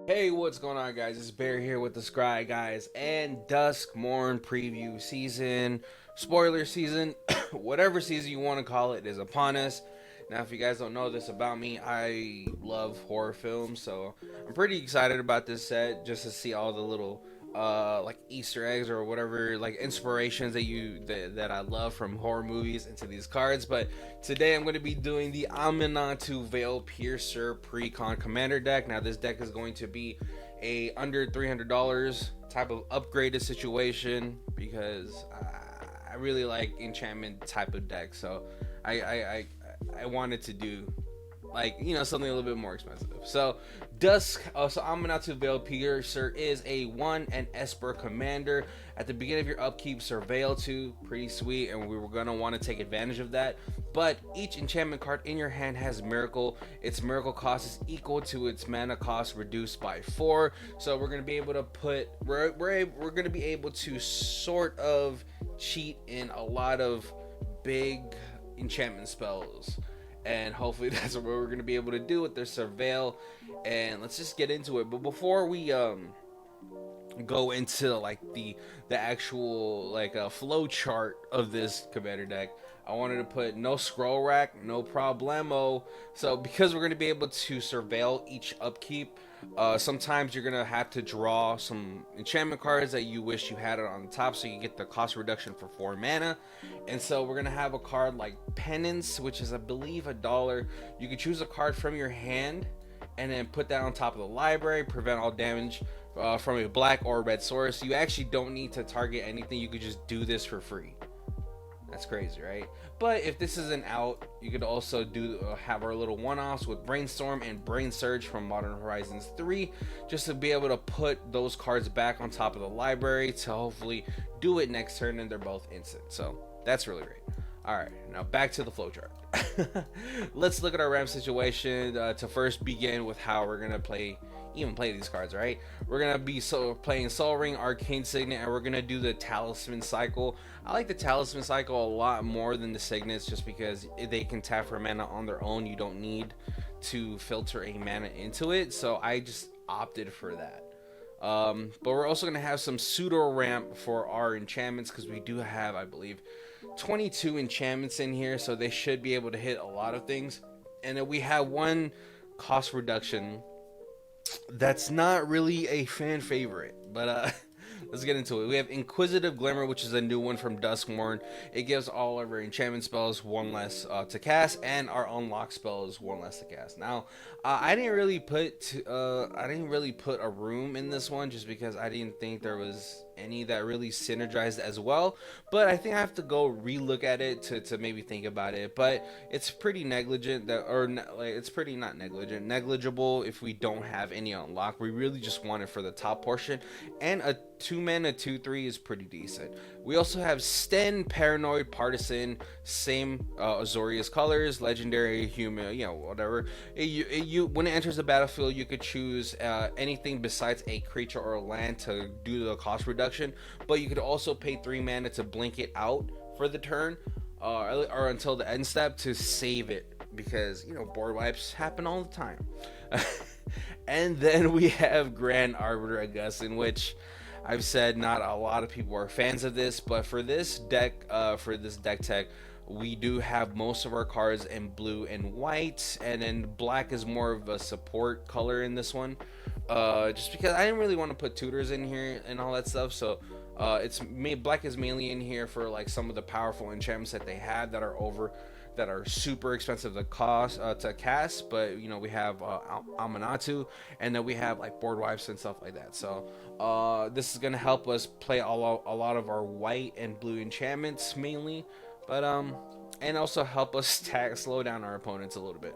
Hey, what's going on, guys? It's Bear here with the Scry guys and DUSKMOURN preview season, spoiler season, whatever season you want to call it, is upon us. Now, if you guys don't know this about me, I love horror films, so I'm pretty excited about this set just to see all the little like Easter eggs or whatever, like inspirations that I love from horror movies into these cards. But today I'm going to be doing the Aminatou Veil Piercer Precon Commander deck. Now this deck is going to be a under $300 type of upgraded situation because I really like enchantment type of deck. So I wanted to do, like, you know, something a little bit more expensive. So so Aminatou Veil Piercer is a 1 and Esper commander. At the beginning of your upkeep, Surveil 2, pretty sweet, and we were gonna want to take advantage of that. But each enchantment card in your hand has Miracle. Its Miracle cost is equal to its mana cost reduced by 4. So we're gonna be able to we're gonna be able to sort of cheat in a lot of big enchantment spells, and hopefully that's what we're going to be able to do with their Surveil. And let's just get into it. But before we go into like the actual like flow chart of this commander deck, I wanted to put no scroll rack, no problemo. So because we're going to be able to surveil each upkeep, sometimes you're going to have to draw some enchantment cards that you wish you had it on the top, so you get the cost reduction for 4 mana. And so we're going to have a card like Penance, which is I believe $1. You can choose a card from your hand and then put that on top of the library, prevent all damage from a black or red source. You actually don't need to target anything, you could just do this for free. That's crazy, right? But if this isn't out, you could also do have our little one-offs with Brainstorm and Brain Surge from Modern Horizons 3, just to be able to put those cards back on top of the library to hopefully do it next turn, and they're both instant. So that's really great. Alright, now back to the flowchart. Let's look at our ramp situation to first begin with how we're going to play these cards, right? We're gonna be playing Soul Ring, Arcane Signet, and we're gonna do the Talisman cycle. I like the Talisman cycle a lot more than the Signets, just because they can tap for mana on their own. You don't need to filter a mana into it, so I just opted for that. But we're also gonna have some pseudo ramp for our enchantments, because we do have, I believe, 22 enchantments in here, so they should be able to hit a lot of things. And then we have one cost reduction that's not really a fan favorite, but let's get into it. We have Inquisitive Glimmer, which is a new one from DUSKMOURN. It gives all of our enchantment spells 1 less to cast, and our unlock spells 1 less to cast. Now, I didn't really put a room in this one, just because I didn't think there was any that really synergized as well. But I think I have to go relook at it to maybe think about it. But it's pretty negligent, it's pretty not negligent, negligible if we don't have any unlock. We really just want it for the top portion, and a 2 mana 2/3 is pretty decent. We also have Sten, Paranoid Partisan, same Azorius colors, legendary, human, you know, whatever. When it enters the battlefield, you could choose anything besides a creature or a land to do the cost reduction, but you could also pay 3 mana to blink it out for the turn, or until the end step to save it, because, you know, board wipes happen all the time. And then we have Grand Arbiter Augustin, which I've said not a lot of people are fans of this, but for this deck, tech, we do have most of our cards in blue and white, and then black is more of a support color in this one. Just because I didn't really want to put tutors in here and all that stuff, so black is mainly in here for like some of the powerful enchantments that they have that are super expensive to cast. But you know, we have Aminatou, and then we have like board wipes and stuff like that. So this is gonna help us play a lot of our white and blue enchantments mainly, but and also help us slow down our opponents a little bit.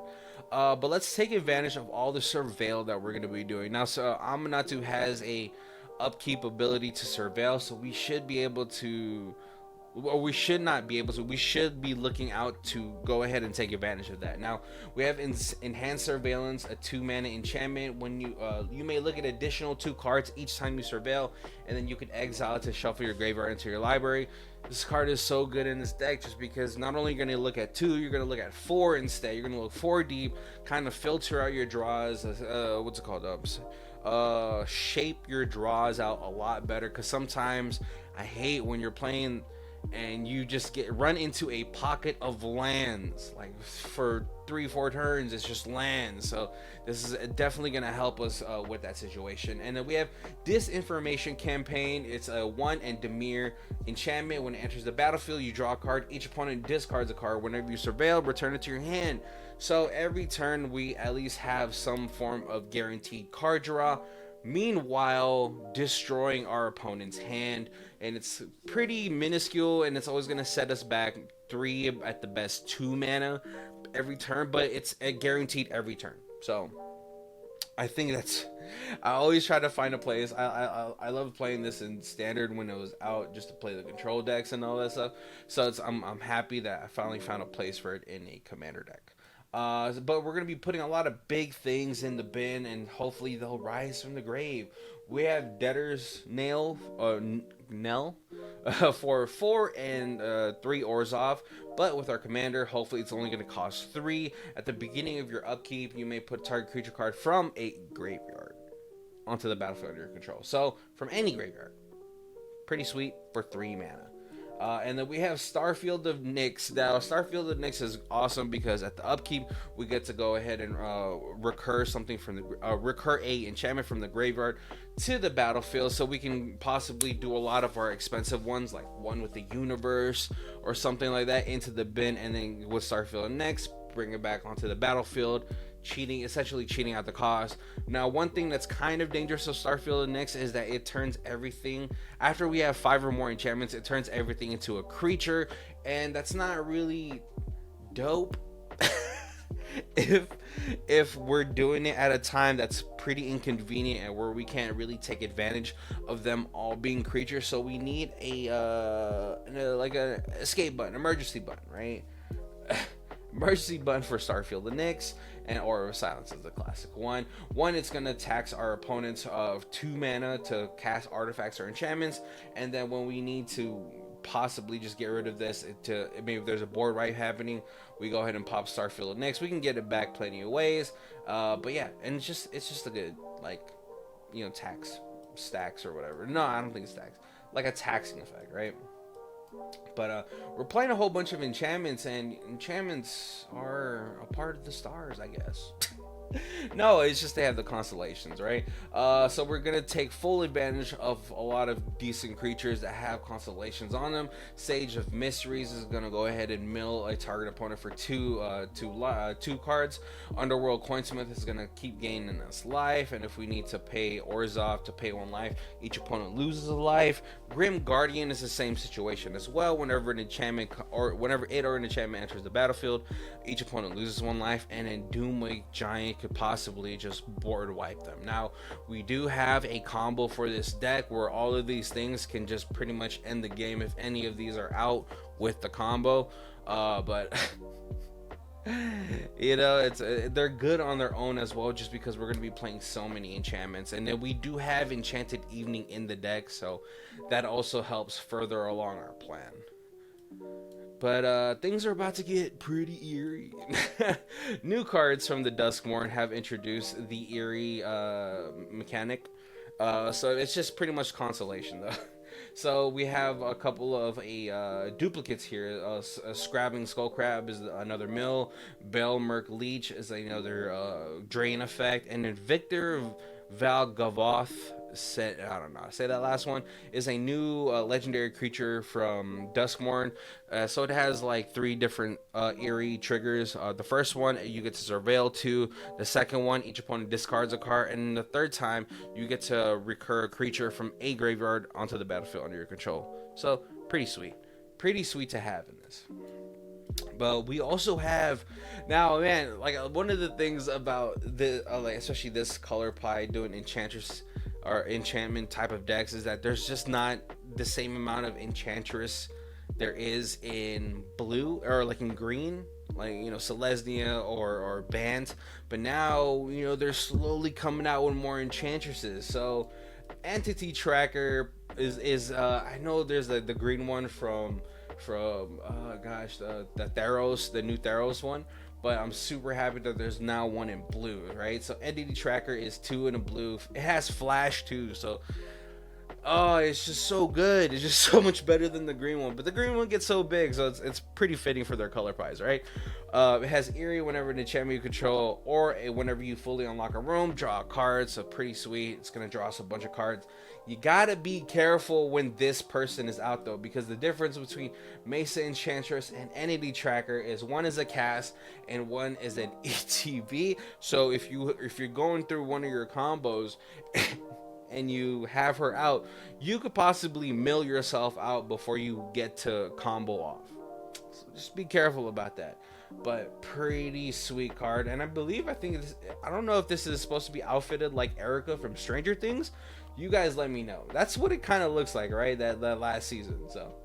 But let's take advantage of all the surveil that we're gonna be doing now. So Aminatou has a upkeep ability to surveil, so we should be able to, or we should not be able to, we should be looking out to go ahead and take advantage of that. Now we have Enhanced Surveillance, a 2 mana enchantment. When you may look at additional 2 cards each time you surveil, and then you can exile it to shuffle your graveyard into your library. This card is so good in this deck just because not only are you going to look at 2, you're going to look at 4 instead. You're going to look 4 deep, kind of filter out your draws. What's it called? Shape your draws out a lot better, because sometimes I hate when you're playing and you just run into a pocket of lands, like for 3-4 turns it's just lands. So this is definitely going to help us with that situation. And then we have Disinformation Campaign. It's a 1 and Demir enchantment. When it enters the battlefield, you draw a card. Each opponent discards a card. Whenever you surveil, return it to your hand. So every turn we at least have some form of guaranteed card draw, meanwhile destroying our opponent's hand. And it's pretty minuscule, and it's always going to set us back 3, at the best 2 mana every turn, but it's guaranteed every turn. So I think that's, I always try to find a place. I love playing this in standard when it was out, just to play the control decks and all that stuff. So I'm happy that I finally found a place for it in a commander deck. But we're going to be putting a lot of big things in the bin, and hopefully they'll rise from the grave. We have Debtor's Knell for 4 and 3 Orzhov, but with our commander, hopefully it's only going to cost 3. At the beginning of your upkeep, you may put target creature card from a graveyard onto the battlefield under your control. So, from any graveyard. Pretty sweet for 3 mana. And then we have Starfield of Nyx. Now, Starfield of Nyx is awesome because at the upkeep, we get to go ahead and recur something from the recur a enchantment from the graveyard to the battlefield, so we can possibly do a lot of our expensive ones, like one with the universe or something like that, into the bin, and then with Starfield of Nyx, bring it back onto the battlefield, essentially cheating out the cost. Now, one thing that's kind of dangerous of Starfield of Nyx is that it turns everything, after we have 5 or more enchantments, it turns everything into a creature, and that's not really dope. if we're doing it at a time that's pretty inconvenient and where we can't really take advantage of them all being creatures. So we need like a escape button, emergency button, right? Emergency button for Starfield of Nyx, and Aura of Silence is the classic one. It's going to tax our opponents of 2 mana to cast artifacts or enchantments, and then when we need to possibly just get rid of this, maybe if there's a board wipe happening, we go ahead and pop Starfield of Nyx. We can get it back plenty of ways, but yeah, and it's just a good, like, tax stacks or whatever. No, I don't think it's stacks, like a taxing effect, right? But we're playing a whole bunch of enchantments, and enchantments are a part of the stars, I guess. No, it's just they have the constellations, right? So we're gonna take full advantage of a lot of decent creatures that have constellations on them. Sage of Mysteries is gonna go ahead and mill a target opponent for 2 cards. Underworld Coinsmith is gonna keep gaining us life, and if we need to pay Orzhov to pay 1 life, each opponent loses a life. Grim Guardian is the same situation as well. Whenever an enchantment or an enchantment enters the battlefield, each opponent loses 1 life, and then Doomwake Giant could possibly just board wipe them. Now, we do have a combo for this deck where all of these things can just pretty much end the game if any of these are out with the combo, but they're good on their own as well, just because we're going to be playing so many enchantments. And then we do have Enchanted Evening in the deck, so that also helps further along our plan. But things are about to get pretty eerie. New cards from the DUSKMOURN have introduced the Eerie mechanic. So it's just pretty much Constellation, though. So we have a couple of duplicates here. Scrabbing Skullcrab is another mill. Belmerk Leech is another drain effect. And then Victor Valgavoth, I don't know how to say that last one, is a new legendary creature from DUSKMOURN. So it has like 3 different Eerie triggers. The first one, you get to Surveil 2. The second one, each opponent discards a card. And the third time, you get to recur a creature from a graveyard onto the battlefield under your control. So pretty sweet. Pretty sweet to have in this. But we also have now, man, like one of the things about the like, especially this color pie doing Enchantress or enchantment type of decks, is that there's just not the same amount of Enchantress there is in blue or like in green, like Selesnya or Bant. But now they're slowly coming out with more Enchantresses. So Entity Tracker is I know there's the green one from gosh, the Theros, the new Theros one. But I'm super happy that there's now one in blue, right? So entity tracker is 2 in a blue. It has flash too, so oh, it's just so good. It's just so much better than the green one. But the green one gets so big, so it's pretty fitting for their color pies, right? It has Eerie whenever an enchantment you control, or whenever you fully unlock a room, draw a card. So pretty sweet. It's gonna draw us a bunch of cards. You gotta be careful when this person is out though, because the difference between Mesa Enchantress and Entity Tracker is one is a cast and one is an ETB. So if you're going through one of your combos and you have her out, you could possibly mill yourself out before you get to combo off. So just be careful about that. But pretty sweet card, and I think I don't know if this is supposed to be outfitted like Erica from Stranger Things. You guys let me know. That's what it kind of looks like, right? That last season. So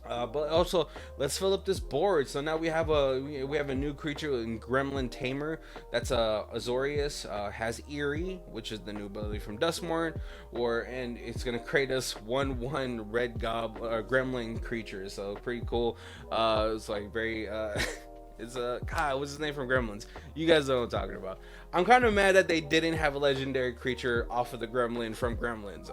but also, let's fill up this board. So now we have a new creature in Gremlin Tamer. That's Azorius. Has Eerie, which is the new ability from Duskmourn, and it's gonna create us 1/1 red Gremlin creature. So pretty cool. It's like very it's God, what's his name from Gremlins? You guys know what I'm talking about. I'm kind of mad that they didn't have a legendary creature off of the Gremlin from Gremlins.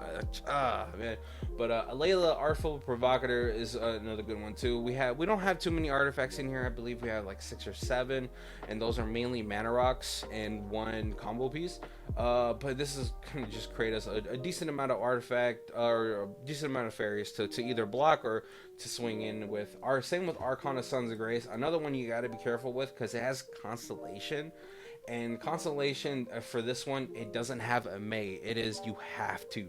Man. But Alayla, Artful Provocateur, is another good one too. We don't have too many artifacts in here. I believe we have like 6 or 7, and those are mainly mana rocks and 1 combo piece. But this is gonna just create us a decent amount of artifact or a decent amount of fairies to either block or to swing in with. Same with Arcana Sons of Grace. Another one you got to be careful with because it has Constellation. And Constellation, for this one, it doesn't have a May. It is, you have to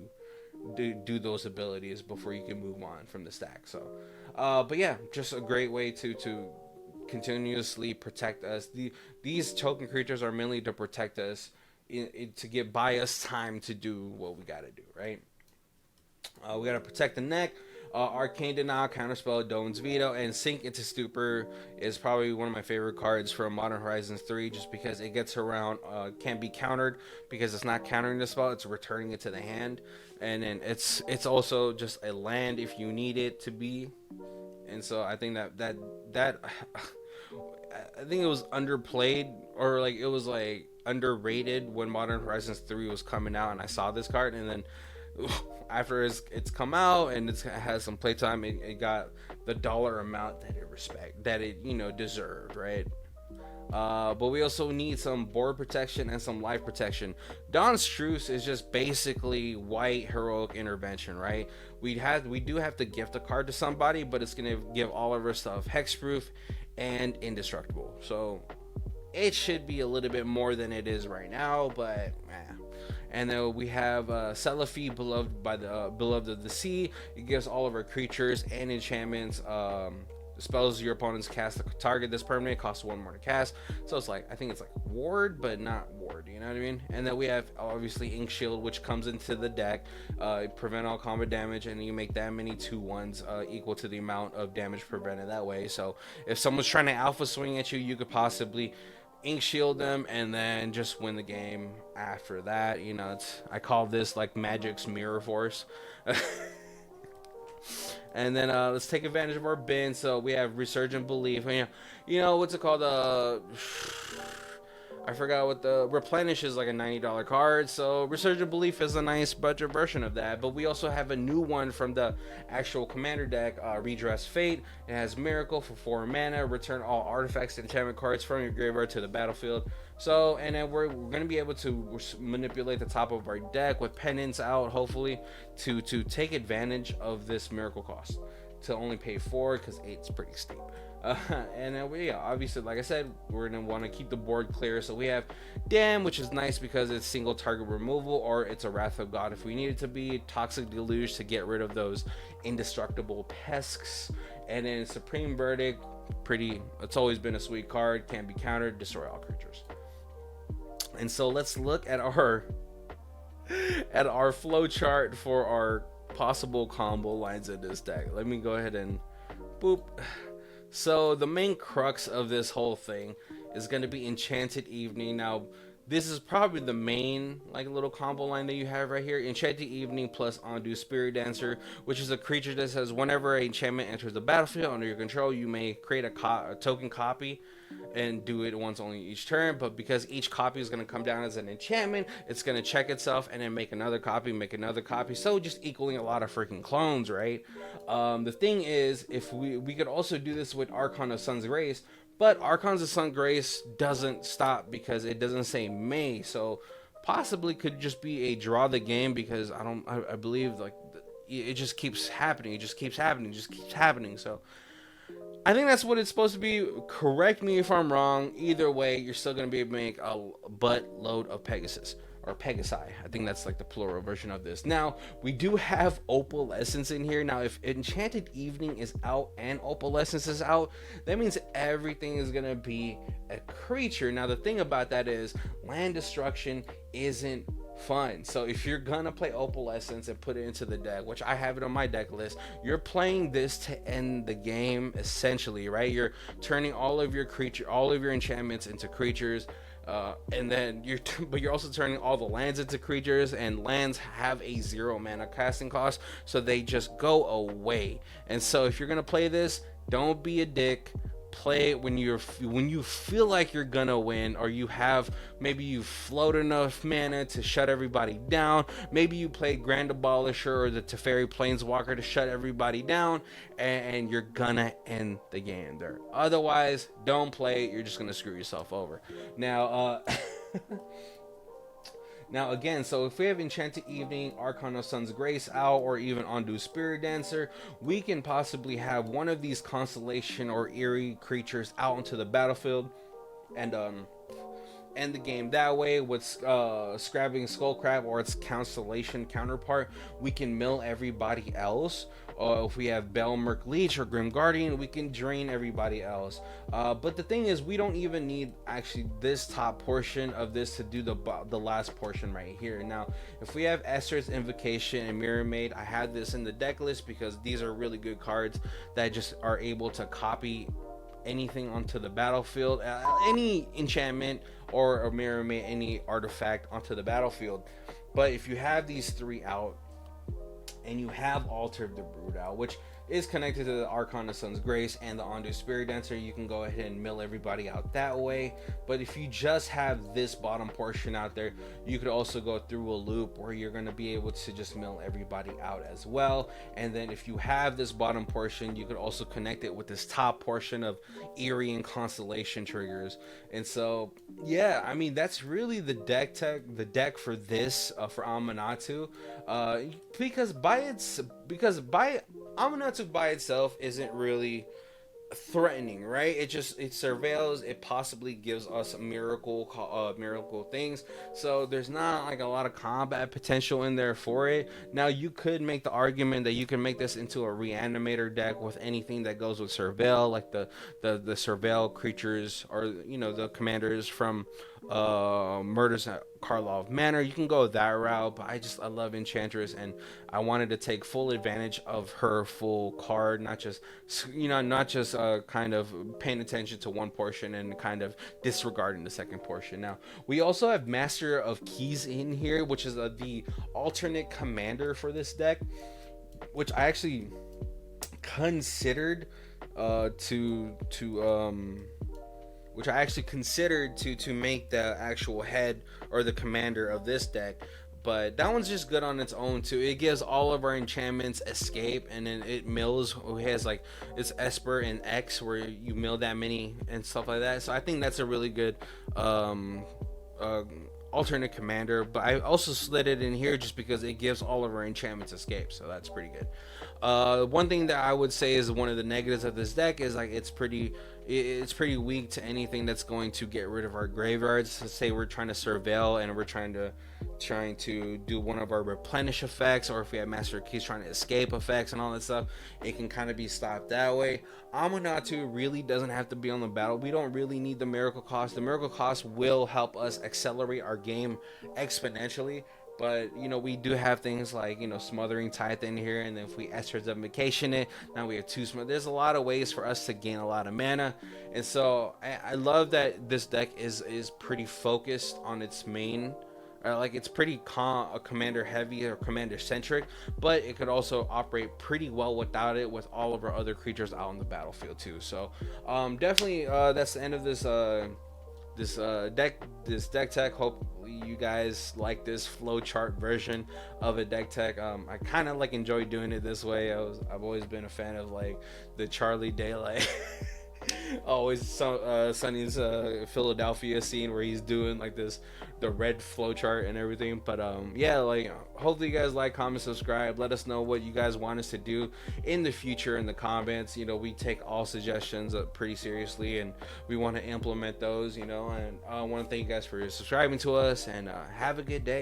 do those abilities before you can move on from the stack. So but yeah, just a great way to continuously protect us. These token creatures are mainly to protect us, to buy us time to do what we got to do, right? We got to protect the neck. Arcane Denial, Counterspell, Doan's Veto, and Sink into Stupor is probably one of my favorite cards from Modern Horizons 3, just because it gets around, can't be countered because it's not countering the spell, it's returning it to the hand, and then it's also just a land if you need it to be. And so I think that I think it was underplayed, or like it was like underrated when Modern Horizons 3 was coming out, and I saw this card, and then after it's come out and it has some playtime, it got the dollar amount that it deserved, right? But we also need some board protection and some life protection. Dawn's Truce is just basically white heroic intervention, right? We do have to gift a card to somebody, but it's gonna give all of our stuff hexproof and indestructible. So it should be a little bit more than it is right now, but And then we have Celafi, beloved of the sea. It gives all of our creatures and enchantments spells your opponents cast to target this permanent costs 1 more to cast. So it's like, I think it's like ward, but not ward, you know what I mean? And then we have obviously Ink Shield, which comes into the deck, prevent all combat damage, and you make that many 2/1s equal to the amount of damage prevented that way. So if someone's trying to alpha swing at you, you could possibly Ink Shield them and then just win the game after that. I call this like Magic's Mirror Force. And then let's take advantage of our bin. So we have Resurgent Belief. What's it called? I forgot what the Replenish is, like a $90 card. So Resurgent Belief is a nice budget version of that. But we also have a new one from the actual Commander deck, Redress Fate. It has Miracle for 4 mana. Return all artifacts and enchantment cards from your graveyard to the battlefield. So, and then we're going to be able to manipulate the top of our deck with Penance out, hopefully, to take advantage of this Miracle cost. To only pay 4, because 8's pretty steep. And then obviously, like I said, we're going to want to keep the board clear. So we have Dam, which is nice because it's single target removal, or it's a Wrath of God if we need it to be. Toxic Deluge to get rid of those indestructible pests. And then Supreme Verdict, it's always been a sweet card, can't be countered, destroy all creatures. And so let's look at our flow chart for our possible combo lines in this deck. Let me go ahead and boop. So the main crux of this whole thing is going to be Enchanted Evening. Now, this is probably the main like little combo line that you have right here. Enchanted Evening plus Undo Spirit Dancer, which is a creature that says whenever an enchantment enters the battlefield under your control, you may create a token copy and do it once only each turn. But because each copy is going to come down as an enchantment, it's going to check itself and then make another copy, make another copy. So just equaling a lot of freaking clones, right? The thing is, if we could also do this with Archon of Sun's Grace, but Archons of Sun Grace doesn't stop because it doesn't say may. So possibly could just be a draw the game because I believe like it just keeps happening. It just keeps happening. It just keeps happening. So I think that's what it's supposed to be. Correct me if I'm wrong. Either way, you're still going to be able to make a buttload of Pegasus. Or Pegasi. I think that's like the plural version of this. Now, we do have Opalescence in here. Now, if Enchanted Evening is out and Opalescence is out, that means everything is going to be a creature. Now, the thing about that is land destruction isn't fun. So if you're gonna play Opalescence and put it into the deck, which I have it on my deck list, you're playing this to end the game essentially, right? You're turning all of your enchantments into creatures, and then but you're also turning all the lands into creatures, and lands have a 0 mana casting cost, so they just go away. And so if you're gonna play this, don't be a dick. Play it when you feel like you're gonna win, or maybe you float enough mana to shut everybody down. Maybe you play Grand Abolisher or the Teferi Planeswalker to shut everybody down, and you're gonna end the game there. Otherwise, don't play it. You're just gonna screw yourself over. Now, Now again, so if we have Enchanted Evening, Archon of Sun's Grace out, or even Undo Spirit Dancer, we can possibly have one of these Constellation or Eerie creatures out into the battlefield and end the game that way. With Scrabbing Skullcrab or its Constellation counterpart, we can mill everybody else. If we have Belmerk Leech or Grim Guardian, we can drain everybody else. But the thing is, we don't even need actually this top portion of this to do the last portion right here. Now, if we have Esther's Invocation and Mirror Maid, I had this in the deck list because these are really good cards that just are able to copy anything onto the battlefield, any enchantment or a Mirror Maid, any artifact onto the battlefield. But if you have these three out, and you have Altar of the Brood out, which is connected to the Archon of Sun's Grace and the Undo Spirit Dancer, you can go ahead and mill everybody out that way. But if you just have this bottom portion out there, you could also go through a loop where you're going to be able to just mill everybody out as well. And then if you have this bottom portion, you could also connect it with this top portion of Eerie and Constellation triggers. And so, yeah, I mean, that's really the deck for this, for Aminatou. Because Aminatou by itself isn't really threatening, right? It surveils. It possibly gives us miracle things. So there's not like a lot of combat potential in there for it. Now you could make the argument that you can make this into a reanimator deck with anything that goes with Surveil, like the Surveil creatures, or the commanders from Murders at Karlov Manor. You can go that route, but I love Enchantress, and I wanted to take full advantage of her full card, not just kind of paying attention to one portion and kind of disregarding the second portion. Now we also have Master of Keys in here, which is the alternate commander for this deck, which I actually considered to make the actual head or the commander of this deck. But that one's just good on its own too. It gives all of our enchantments escape, and then it mills. It has like it's Esper and X where you mill that many and stuff like that. So I think that's a really good alternate commander. But I also slid it in here just because it gives all of our enchantments escape. So that's pretty good. One thing that I would say is one of the negatives of this deck is like it's pretty weak to anything that's going to get rid of our graveyards. So say we're trying to surveil and we're trying to do one of our replenish effects, or if we have Master Keys trying to escape effects and all that stuff, it can kind of be stopped that way. Aminatou really doesn't have to be on the battle. We don't really need the miracle cost. The miracle cost will help us accelerate our game exponentially. But you know, we do have things like, you know, Smothering Tithe in here, and then if we Esther's Invocation it, now we have two smother. There's a lot of ways for us to gain a lot of mana, and so I love that this deck is pretty focused on its main. Like it's pretty commander heavy or commander centric, but it could also operate pretty well without it, with all of our other creatures out on the battlefield too. So definitely that's the end of this deck tech. Hope you guys like this flowchart version of a deck tech. I kind of like enjoy doing it this way. I've always been a fan of like the Charlie Daylight always Sonny's Philadelphia scene where he's doing like the red flowchart and everything. But yeah, like hopefully you guys like, comment, subscribe. Let us know what you guys want us to do in the future in the comments. You know, we take all suggestions pretty seriously, and we want to implement those. You know, and I want to thank you guys for subscribing to us, and have a good day.